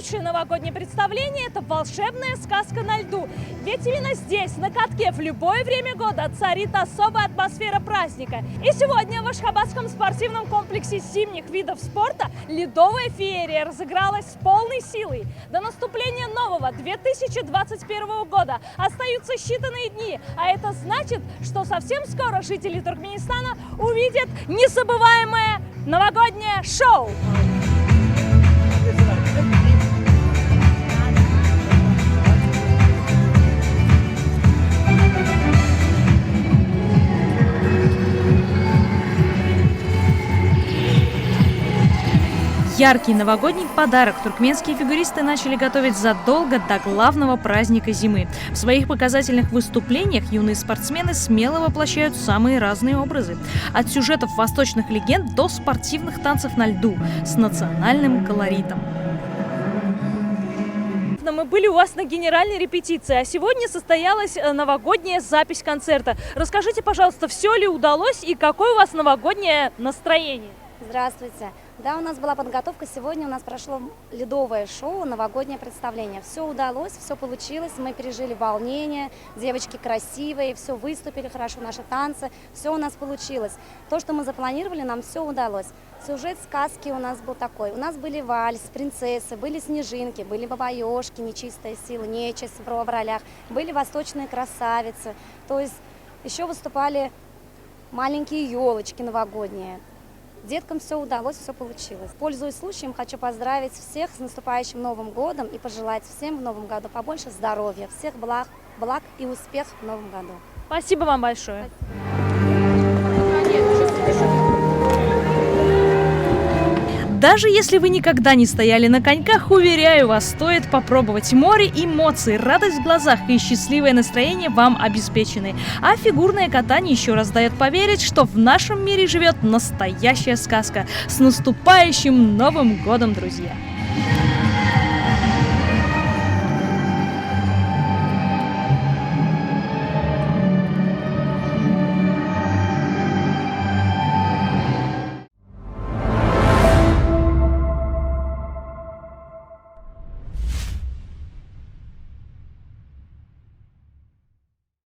лучшее новогоднее представление – это волшебная сказка на льду. Ведь именно здесь, на катке, в любое время года царит особая атмосфера праздника. И сегодня в Ашхабадском спортивном комплексе зимних видов спорта ледовая феерия разыгралась с полной силой. До наступления нового 2021 года остаются считанные дни, а это значит, что совсем скоро жители Туркменистана увидят незабываемое новогоднее шоу. Яркий новогодний подарок туркменские фигуристы начали готовить задолго до главного праздника зимы. В своих показательных выступлениях юные спортсмены смело воплощают самые разные образы. От сюжетов восточных легенд до спортивных танцев на льду с национальным колоритом. Мы были у вас на генеральной репетиции, а сегодня состоялась новогодняя запись концерта. Расскажите, пожалуйста, все ли удалось и какое у вас новогоднее настроение? Здравствуйте. Да, у нас была подготовка. Сегодня у нас прошло ледовое шоу, новогоднее представление. Все удалось, все получилось. Мы пережили волнение, девочки красивые, все выступили хорошо, наши танцы. Все у нас получилось. То, что мы запланировали, нам все удалось. Сюжет сказки у нас был такой. У нас были вальс, принцессы, были снежинки, были бабаёшки, нечистая сила, нечисть в ролях, были восточные красавицы. То есть еще выступали маленькие елочки новогодние. Деткам все удалось, все получилось. Пользуясь случаем, хочу поздравить всех с наступающим Новым годом и пожелать всем в Новом году побольше здоровья, всех благ и успех в Новом году. Спасибо вам большое. Даже если вы никогда не стояли на коньках, уверяю вас, стоит попробовать. Море эмоций, радость в глазах и счастливое настроение вам обеспечены. А фигурное катание еще раз дает поверить, что в нашем мире живет настоящая сказка. С наступающим Новым годом, друзья!